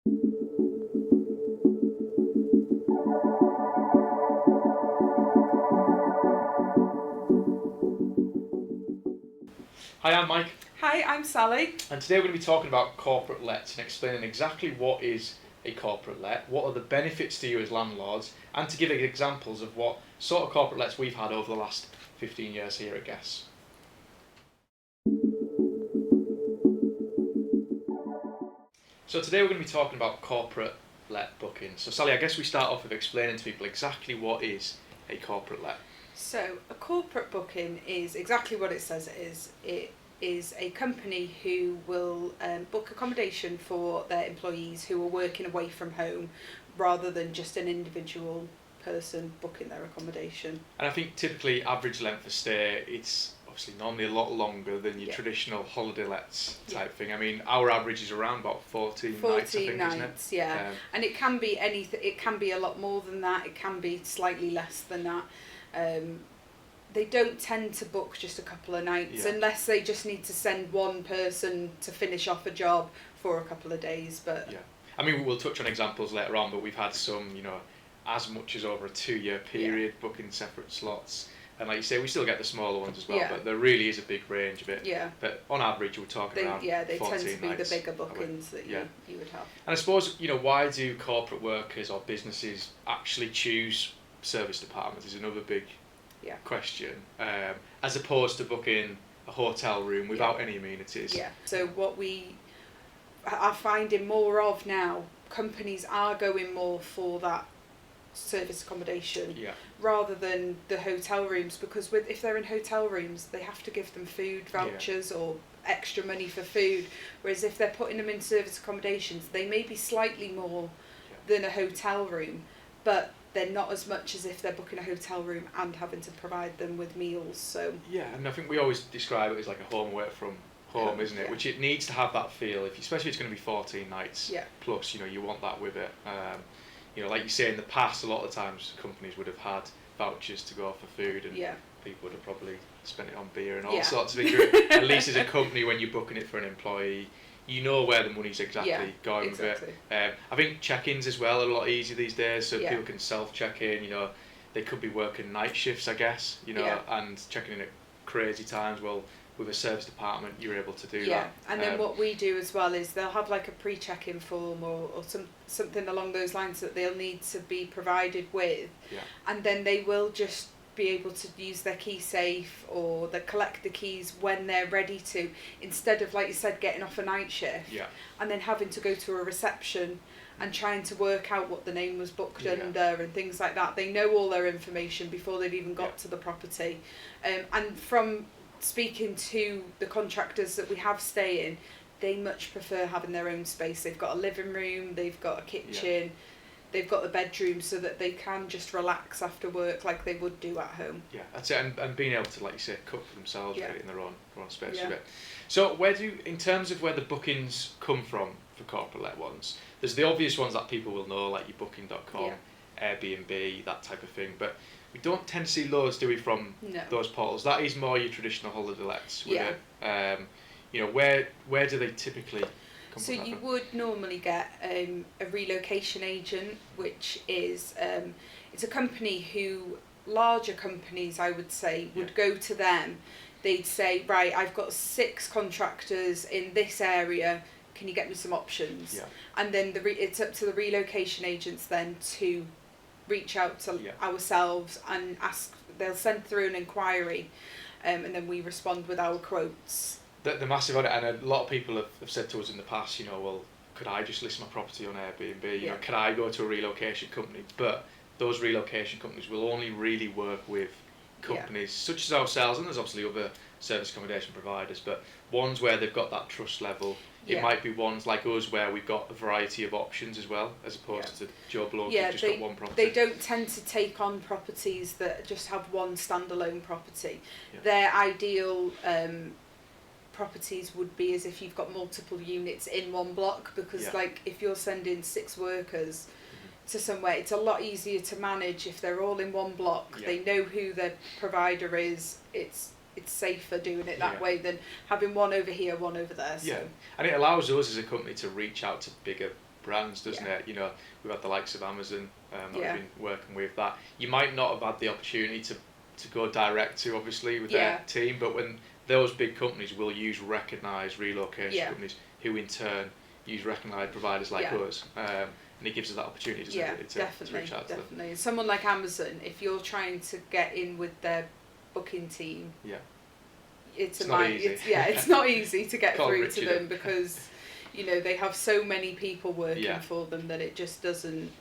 Hi, I'm Mike, Hi, I'm Sally. and today we're going to be talking about corporate lets and explaining exactly what is a corporate let, what are the benefits to you as landlords, and to give examples of what sort of corporate lets we've had over the last 15 years here at Guess. So today we're going to be talking about corporate let bookings. So Sally, I guess we start off with explaining to people exactly what is a corporate let. So, a corporate booking is exactly what it says it is. It is a company who will book accommodation for their employees who are working away from home rather than just an individual person booking their accommodation. And I think typically average length of stay, it's obviously normally a lot longer than your traditional holiday lets type thing. I mean, our average is around about 14 nights, I think, isn't it? Yeah. And it can be anything. It can be a lot more than that. It can be slightly less than that. They don't tend to book just a couple of nights unless they just need to send one person to finish off a job for a couple of days. But I mean, we'll touch on examples later on, but we've had some, as much as over a 2-year period booking separate slots. And like you say, we still get the smaller ones as well, but there really is a big range of it. Yeah. But on average, we're talking around 14 nights. They tend to be the bigger bookings that you would have. And I suppose, why do corporate workers or businesses actually choose service departments is another big question, as opposed to booking a hotel room without any amenities. Yeah. So what we are finding more of now, companies are going more for that service accommodation rather than the hotel rooms, because if they're in hotel rooms they have to give them food vouchers or extra money for food, whereas if they're putting them in service accommodations they may be slightly more than a hotel room, but they're not as much as if they're booking a hotel room and having to provide them with meals. So and I think we always describe it as like a home away from home, isn't it? Which it needs to have that feel, especially if it's going to be 14 nights plus, you want that with it. Like you say, in the past, a lot of times companies would have had vouchers to go for food, and people would have probably spent it on beer and all sorts of things. At least as a company, when you're booking it for an employee, you know where the money's exactly going with it. I think check-ins as well are a lot easier these days, so people can self-check in. They could be working night shifts, I guess, and checking in at crazy times. Well, with a service department, you're able to do that. And then what we do as well is they'll have like a pre-check-in form or something along those lines that they'll need to be provided with, and then they will just be able to use their key safe or they collect the keys when they're ready to, instead of, like you said, getting off a night shift and then having to go to a reception and trying to work out what the name was booked under and things like that. They know all their information before they've even got to the property. And from speaking to the contractors that we have staying, they much prefer having their own space. They've got a living room, they've got a kitchen, they've got the bedroom, so that they can just relax after work like they would do at home. Yeah, that's it, and being able to, like you say, cook for themselves really in their own space a bit. So in terms of where the bookings come from for corporate let ones, there's the obvious ones that people will know, like your booking.com, Airbnb, that type of thing, but we don't tend to see loads, do we, from those portals? That is more your traditional holiday lets with it. Where do they typically come so from? You would normally get a relocation agent, which is it's a company who, larger companies I would say, would go to them. They'd say, right, I've got 6 contractors in this area, can you get me some options? And then it's up to the relocation agents then to reach out to ourselves and ask. They'll send through an inquiry, and then we respond with our quotes. The massive on it, and a lot of people have said to us in the past, well, could I just list my property on Airbnb? Could I go to a relocation company? But those relocation companies will only really work with companies such as ourselves, and there's obviously other service accommodation providers, but ones where they've got that trust level. It might be ones like us where we've got a variety of options as well, as opposed to Joe Blow who's just got one property. They don't tend to take on properties that just have one standalone property. Their ideal properties would be as if you've got multiple units in one block, because like if you're sending 6 workers to somewhere, it's a lot easier to manage if they're all in one block. They know who their provider is. It's safer doing it that way than having one over here, one over there. So. And it allows us as a company to reach out to bigger brands, doesn't it? You know, we've had the likes of Amazon that we've been working with. That you might not have had the opportunity to go direct to, obviously, with their team, but when those big companies will use recognised relocation companies, who in turn use recognised providers like us, and it gives us that opportunity to reach out to them. Someone like Amazon, if you're trying to get in with their booking team, it's not easy to get through to them because you know they have so many people working for them that it just doesn't.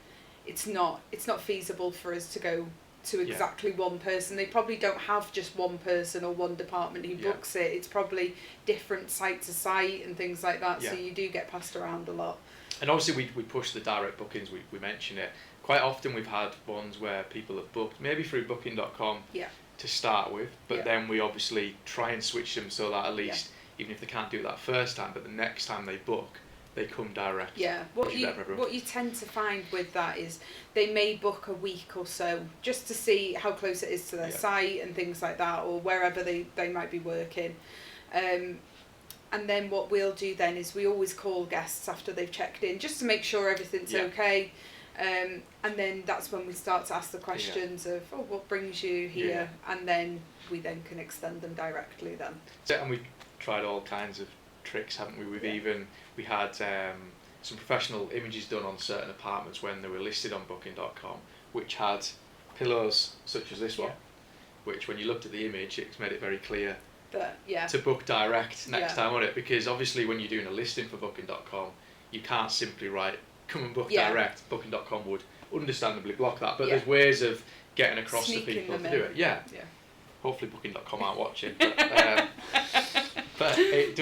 It's not feasible for us to go to exactly one person. They probably don't have just one person or one department who books it. It's probably different site to site and things like that. So you do get passed around a lot. And obviously we push the direct bookings. We mention it quite often. We've had ones where people have booked maybe through Booking.com to start with, but then we obviously try and switch them so that at least even if they can't do that first time, but the next time they book, they come direct. What you tend to find with that is they may book a week or so just to see how close it is to their site and things like that, or wherever they might be working. And then what we'll do then is we always call guests after they've checked in just to make sure everything's okay. And then that's when we start to ask the questions of, what brings you here? And then we then can extend them directly then. And we've tried all kinds of tricks, haven't we? We had some professional images done on certain apartments when they were listed on Booking.com, which had pillows such as this one, which when you looked at the image, it's made it very clear to book direct next time on it, because obviously when you're doing a listing for Booking.com, you can't simply write come and book direct. Booking.com would understandably block that, but there's ways of getting across to people to do it. Hopefully Booking.com aren't watching, but it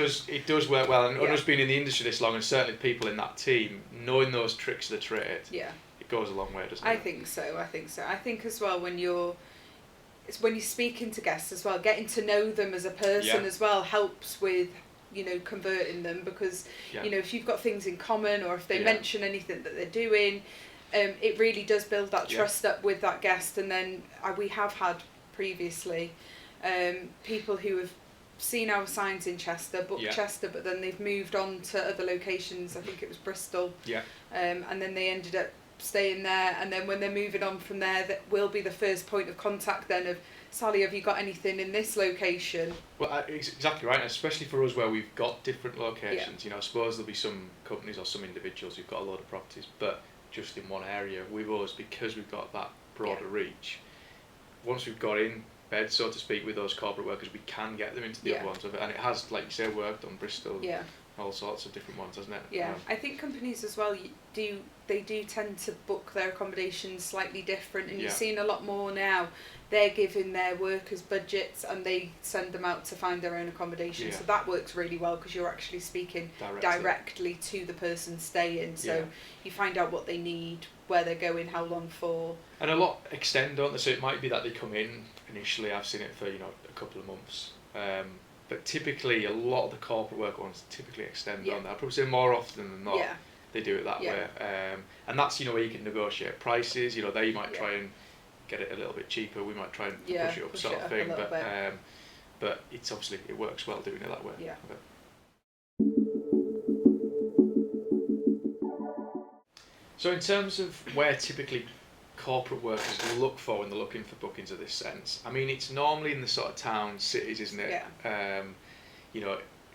does work well, and us being in the industry this long, and certainly people in that team knowing those tricks of the trade, it goes a long way, doesn't it? I think so. I think as well when you're speaking to guests as well, getting to know them as a person as well helps with converting them, because if you've got things in common, or if they mention anything that they're doing, it really does build that trust up with that guest. And then we have had previously people who have seen our signs in Chester, booked Chester, but then they've moved on to other locations. I think it was Bristol. And then they ended up staying there, and then when they're moving on from there, that will be the first point of contact then of, Sally, have you got anything in this location? Well, exactly right, and especially for us where we've got different locations. I suppose there'll be some companies or some individuals who've got a load of properties, but just in one area. With us, because we've got that broader reach, once we've got in bed, so to speak, with those corporate workers, we can get them into the other ones of it, and it has, like you say, worked on Bristol, all sorts of different ones, hasn't it? I think companies as well do tend to book their accommodations slightly different, and you're seeing a lot more now. They're giving their workers budgets and they send them out to find their own accommodation, so that works really well because you're actually speaking directly to the person staying, so you find out what they need, where they're going, how long for. And a lot extend, don't they? So it might be that they come in initially, I've seen it for a couple of months, but typically a lot of the corporate work ones typically extend on that. I'd probably say more often than not they do it that way, and that's where you can negotiate prices. There you might try and get it a little bit cheaper, we might try and push it up, sort of thing, but it's obviously, it works well doing it that way. So in terms of where typically corporate workers look for when they're looking for bookings of this sense, I mean, it's normally in the sort of towns, cities, isn't it?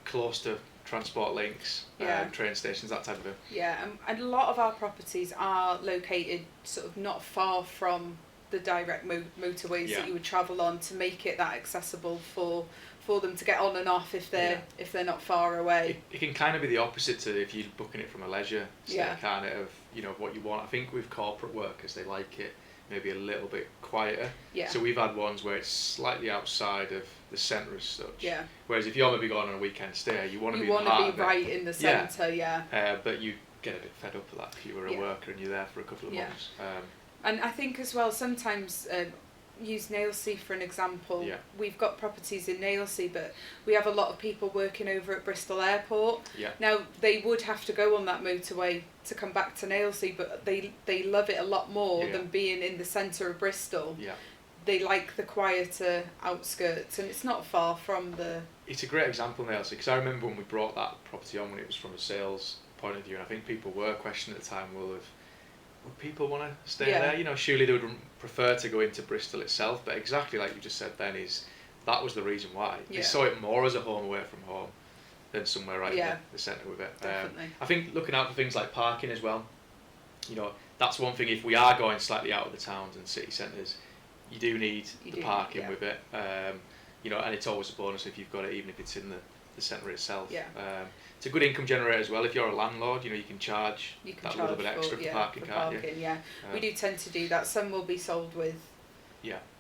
Close to transport links, train stations, that type of thing. And a lot of our properties are located sort of not far from the direct motorways that you would travel on, to make it that accessible for them to get on and off if they're not far away. It can kind of be the opposite to if you're booking it from a leisure kind of what you want. I think with corporate workers, they like it maybe a little bit quieter. So we've had ones where it's slightly outside of the centre as such. Whereas if you're maybe going on a weekend stay, you want to be right in the centre. But you get a bit fed up with that if you were a worker and you're there for a couple of months. And I think as well, sometimes use Nailsea for an example. We've got properties in Nailsea, but we have a lot of people working over at Bristol Airport. Now they would have to go on that motorway to come back to Nailsea, but they love it a lot more than being in the centre of Bristol. They like the quieter outskirts, and it's not far from the... It's a great example, Nailsea, because I remember when we brought that property on when it was from a sales point of view, and I think people were questioning at the time, would people want to stay there? Surely they would prefer to go into Bristol itself, but exactly like you just said then, that was the reason why. They saw it more as a home away from home than somewhere right in the centre with it. Definitely. I think looking out for things like parking as well, that's one thing. If we are going slightly out of the towns and city centres, you do need the parking with it. And it's always a bonus if you've got it, even if it's in the centre itself. It's a good income generator as well. If you're a landlord, you can charge that little bit extra for parking, can't you? We do tend to do that. Some will be sold with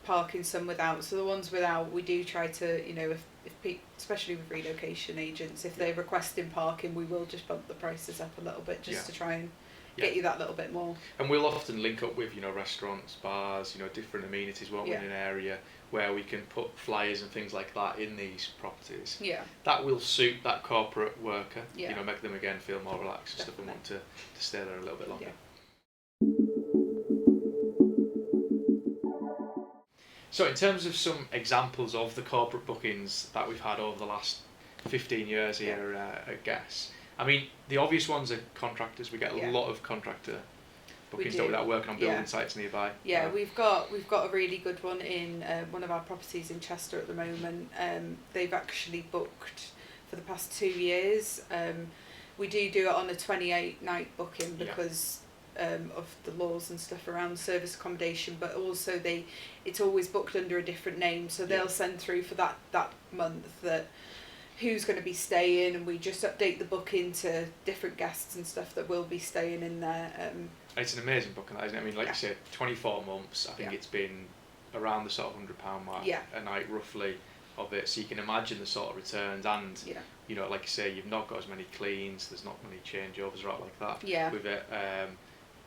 parking, some without. So the ones without, we do try to, if especially with relocation agents, if they're requesting parking, we will just bump the prices up a little bit just to try and get you that little bit more. And we'll often link up with restaurants, bars, different amenities, won't we, in an area where we can put flyers and things like that in these properties. That will suit that corporate worker. Make them again feel more relaxed and stuff, and want to stay there a little bit longer. So in terms of some examples of the corporate bookings that we've had over the last 15 years here at Guess, I mean, the obvious ones are contractors. We get a lot of contractor bookings that working on building sites nearby. We've got a really good one in one of our properties in Chester at the moment. They've actually booked for the past 2 years. We do it on a 28-night booking because of the laws and stuff around service accommodation, but also it's always booked under a different name, so they'll send through for that month that who's going to be staying, and we just update the booking to different guests and stuff that will be staying in there. It's an amazing booking, isn't it? I mean, like you said, 24 months, I think it's been around the sort of £100 mark a night roughly of it, so you can imagine the sort of returns, and like you say, you've not got as many cleans, there's not many changeovers right like that with it.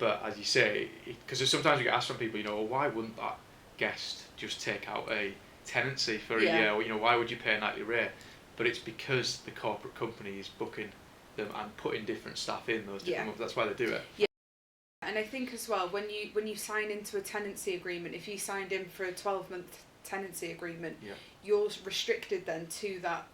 But as you say, because sometimes you get asked from people, well, why wouldn't that guest just take out a tenancy for a year? Why would you pay a nightly rate? But it's because the corporate company is booking them and putting different staff in those different months. That's why they do it. And I think as well, when you sign into a tenancy agreement, if you signed in for a 12-month tenancy agreement, you're restricted then to that.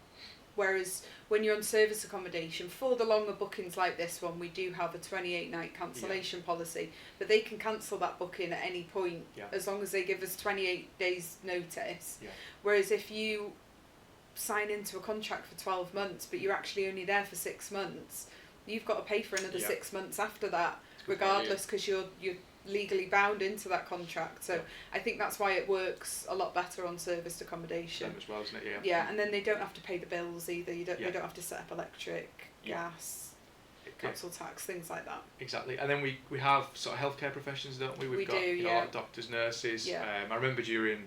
Whereas when you're on service accommodation, for the longer bookings like this one, we do have a 28-night cancellation policy, but they can cancel that booking at any point as long as they give us 28 days notice. Whereas if you sign into a contract for 12 months, but you're actually only there for 6 months, you've got to pay for another 6 months after that, regardless, because you're legally bound into that contract. So I think that's why it works a lot better on serviced accommodation. Same as well, isn't it? And then they don't have to pay the bills either. They don't have to set up electric, gas, council tax, things like that. Exactly. And then we have sort of healthcare professions, don't we? We've got a lot of doctors, nurses. I remember during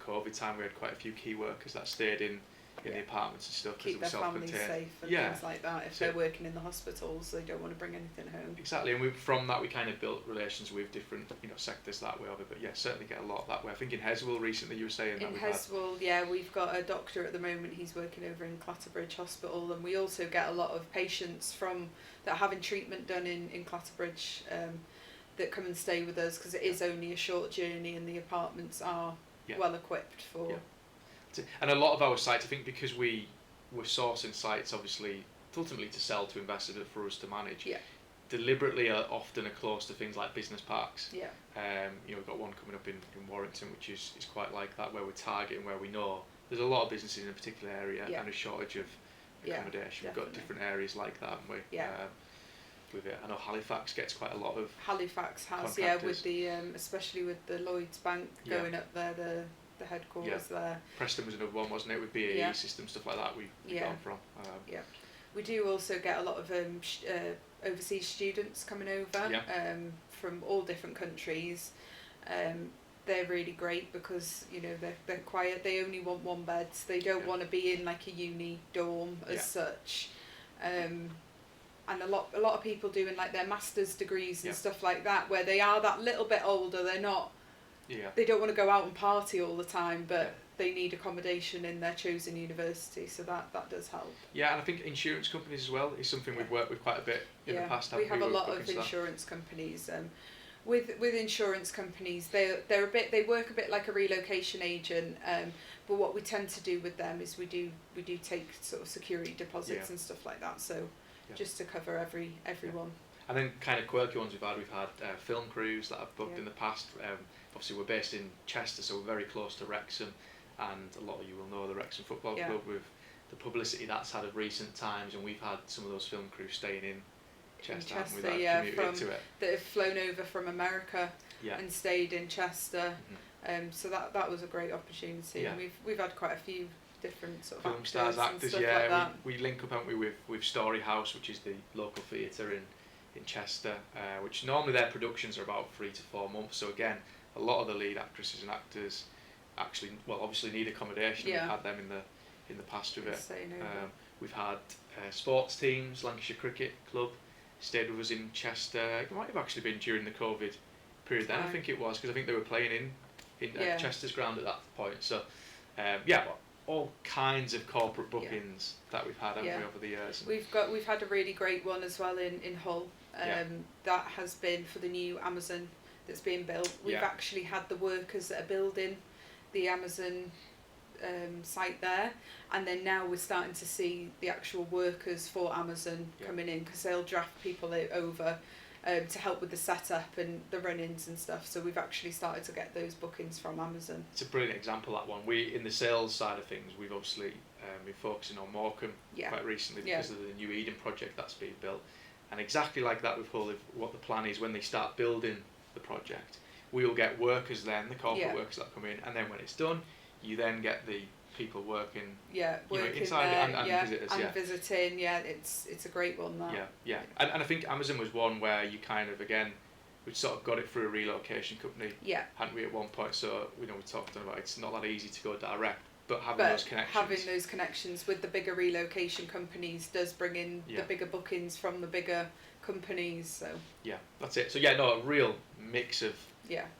COVID time we had quite a few key workers that stayed in the apartments and stuff. Keep their families safe and things like that. If they're working in the hospitals, they don't want to bring anything home. Exactly, and from that we kind of built relations with different sectors that way of it. But certainly get a lot that way. I think in Heswell recently you were saying in Heswell, we've got a doctor at the moment. He's working over in Clatterbridge Hospital, and we also get a lot of patients that are having treatment done in Clatterbridge that come and stay with us, because it is only a short journey and the apartments are well equipped for. And a lot of our sites, I think, because we're sourcing sites obviously ultimately to sell to investors, but for us to manage, deliberately are often close to things like business parks. We've got one coming up in Warrington, which is quite like that, where we're targeting where we know there's a lot of businesses in a particular area and a shortage of accommodation. We've got different areas like that, haven't we? With it, I know Halifax gets quite a lot of. Halifax has, with the especially with the Lloyds Bank going up there, the headquarters there. Preston was another one, wasn't it, with BAE systems, stuff like that. We've gone from. We do also get a lot of overseas students coming over from all different countries. They're really great because they're quiet. They only want one bed. They don't want to be in like a uni dorm as such. And a lot of people doing like their master's degrees and stuff like that, where they are that little bit older. They're not. They don't want to go out and party all the time, but they need accommodation in their chosen university, so that does help. And I think insurance companies as well is something we've worked with quite a bit in the past. We have a lot of insurance companies. With insurance companies, they work a bit like a relocation agent, but what we tend to do with them is we do take sort of security deposits and stuff like that. So just to cover everyone. And then kind of quirky ones we've had film crews that I've booked in the past. Obviously we're based in Chester, so we're very close to Wrexham, and a lot of you will know the Wrexham Football Club with the publicity that's had of recent times, and we've had some of those film crews staying in Chester, that have flown over from America and stayed in Chester. So that was a great opportunity, and we've had quite a few different sort of film stars, actors, like that. We link up, haven't we, with Story House, which is the local theatre in Chester, which normally their productions are about 3 to 4 months. So again, a lot of the lead actresses and actors actually, obviously need accommodation. We've had them in the past with it. We've had sports teams, Lancashire Cricket Club stayed with us in Chester. It might have actually been during the COVID period then, I think it was, because I think they were playing in Chester's ground at that point. So all kinds of corporate bookings that we've had over the years. We've had a really great one as well in Hull. That has been for the new Amazon that's being built. We've actually had the workers that are building the Amazon site there, and then now we're starting to see the actual workers for Amazon coming in, because they'll draft people over to help with the setup and the run-ins and stuff. So we've actually started to get those bookings from Amazon. It's a brilliant example, that one. We, in the sales side of things, we've obviously been focusing on Morecambe quite recently because of the new Eden project that's being built. And exactly like that with Hull, what the plan is when they start building the project, we will get workers then, the corporate workers that come in, and then when it's done, you then get the people working inside there, and visitors. And visiting, it's a great one, that. And I think Amazon was one where you kind of, again, we sort of got it through a relocation company, hadn't we, at one point? So, we talked about it's not that easy to go direct, but having those connections with the bigger relocation companies does bring in the bigger bookings from the bigger companies. So that's it. So a real mix of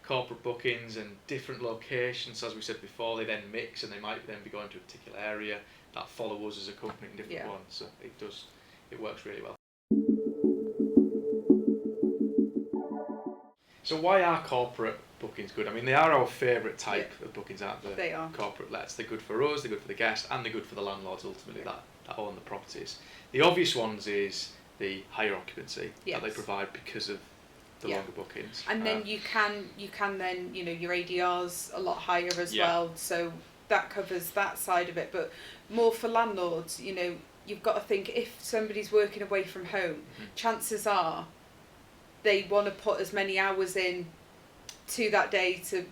corporate bookings and different locations. As we said before, they then mix, and they might then be going to a particular area that follow us as a company in different ones. So it works really well. So why are corporate bookings good? I mean, they are our favourite type of bookings, aren't they? They are. Corporate lets. They're good for us, they're good for the guests, and they're good for the landlords ultimately that own the properties. The obvious ones is the higher occupancy that they provide because of the longer bookings. And then you can then, your ADR's a lot higher as well, so that covers that side of it. But more for landlords, you've got to think, if somebody's working away from home, chances are they want to put as many hours in to that day to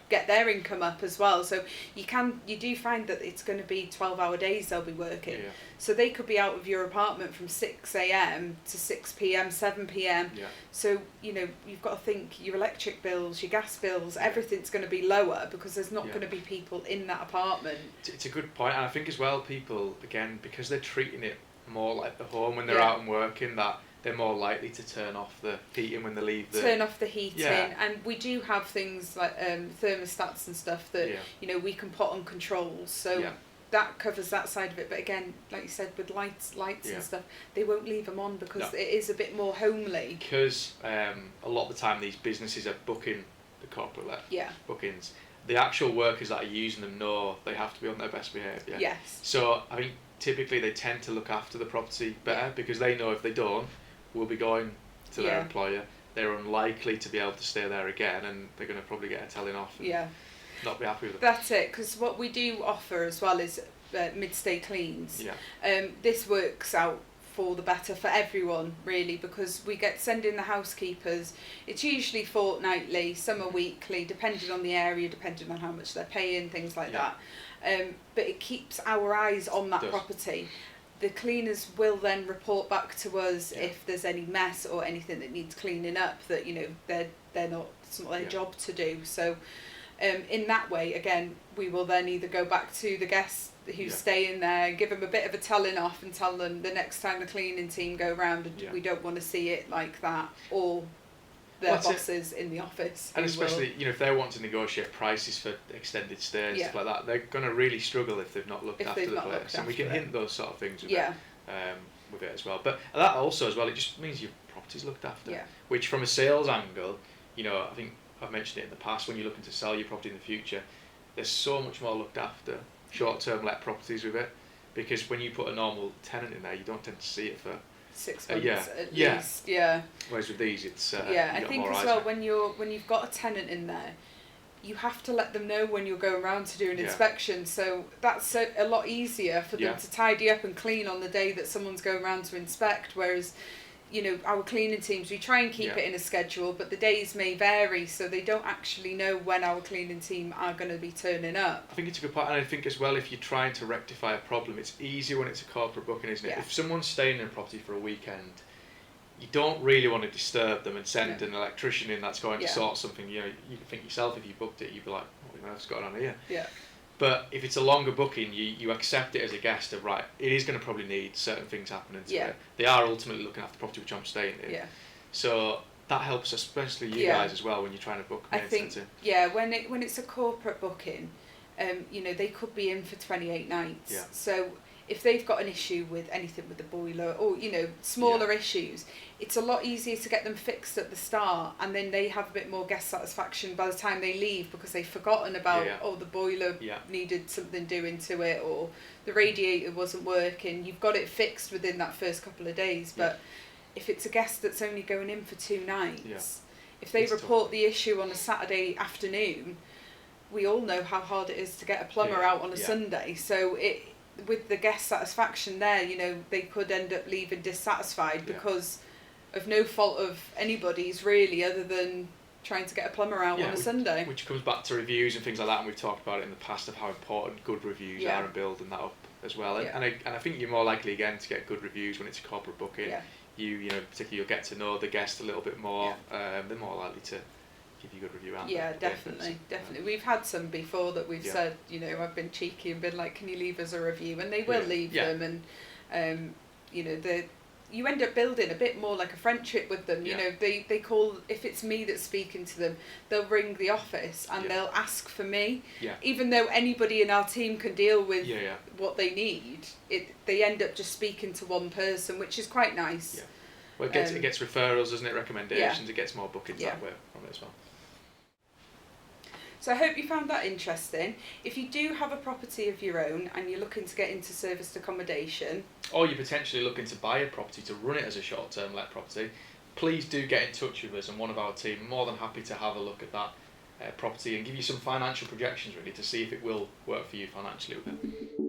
get their income up as well. So you do find that it's going to be 12-hour days they'll be working. So they could be out of your apartment from 6 a.m. to 6 p.m, 7 p.m. So you've got to think your electric bills, your gas bills, everything's going to be lower because there's not going to be people in that apartment. It's a good point, and I think as well, people, again, because they're treating it more like the home when they're out and working, that they're more likely to turn off the heating when they leave turn off the heating. And we do have things like thermostats and stuff that we can put on controls, so that covers that side of it. But again, like you said, with lights and stuff, they won't leave them on because it is a bit more homely. Because a lot of the time these businesses are booking the corporate bookings, the actual workers that are using them know they have to be on their best behaviour. So I think typically they tend to look after the property better because they know if they don't, we'll be going to their employer. They're unlikely to be able to stay there again, and they're going to probably get a telling off and not be happy with it. That's it, because what we do offer as well is mid-stay cleans. This works out for the better for everyone, really, because we send in the housekeepers. It's usually fortnightly, some are weekly, depending on the area, depending on how much they're paying, things like that. But it keeps our eyes on that property. The cleaners will then report back to us if there's any mess or anything that needs cleaning up that they're not, it's not their job to do. So in that way, again, we will then either go back to the guests who's staying there, give them a bit of a telling off and tell them the next time the cleaning team go round, we don't want to see it like that, or their bosses in the office. And especially, if they want to negotiate prices for extended stays, stuff like that, they're going to really struggle if they've not looked after the place. And we can hint those sort of things with it as well. But that also as well, it just means your property's looked after. Which from a sales angle, I think I've mentioned it in the past, when you're looking to sell your property in the future, there's so much more looked after short-term let properties with it. Because when you put a normal tenant in there, you don't tend to see it for 6 months at least. Yeah. Whereas with these, it's I think as well when you've got a tenant in there, you have to let them know when you're going around to do an inspection. So that's a lot easier for them to tidy up and clean on the day that someone's going around to inspect. Whereas, you know, our cleaning teams, we try and keep it in a schedule, but the days may vary, so they don't actually know when our cleaning team are going to be turning up. I think it's a good point, and I think as well, if you're trying to rectify a problem, it's easier when it's a corporate booking, isn't it? If someone's staying in a property for a weekend, you don't really want to disturb them and send an electrician in that's going to sort something. You know, you can think yourself, if you booked it, you'd be like, what on earth's going on here? Yeah. But if it's a longer booking, you accept it as a guest of, right, it is going to probably need certain things happening to it. They are ultimately looking after the property which I'm staying in. Yeah. So that helps, especially you guys as well, when you're trying to book maintenance. I think, when it's a corporate booking, you know, they could be in for 28 nights. Yeah. So if they've got an issue with anything with the boiler or, you know, smaller issues, it's a lot easier to get them fixed at the start, and then they have a bit more guest satisfaction by the time they leave, because they've forgotten about, the boiler needed something doing to it, or the radiator wasn't working. You've got it fixed within that first couple of days. But if it's a guest that's only going in for 2 nights, if they report the issue on a Saturday afternoon, we all know how hard it is to get a plumber out on a Sunday. So with the guest satisfaction there, you know, they could end up leaving dissatisfied because of no fault of anybody's really, other than trying to get a plumber out on a Sunday. Which comes back to reviews and things like that, and we've talked about it in the past of how important good reviews are and building that up as well. And I think you're more likely again to get good reviews when it's a corporate booking. You know, particularly you'll get to know the guest a little bit more. They're more likely to give you a good review out. Yeah, definitely. We've had some before that we've said, you know, I've been cheeky and been like, can you leave us a review? And they will leave them, and you know, you end up building a bit more like a friendship with them. You know, they call, if it's me that's speaking to them, they'll ring the office and they'll ask for me. Even though anybody in our team can deal with what they need, they end up just speaking to one person, which is quite nice. Well, it gets referrals, doesn't it? Recommendations. It gets more bookings that way from it as well. So I hope you found that interesting. If you do have a property of your own and you're looking to get into serviced accommodation, or you're potentially looking to buy a property to run it as a short-term let property, please do get in touch with us, and one of our team more than happy to have a look at that property and give you some financial projections really to see if it will work for you financially with it.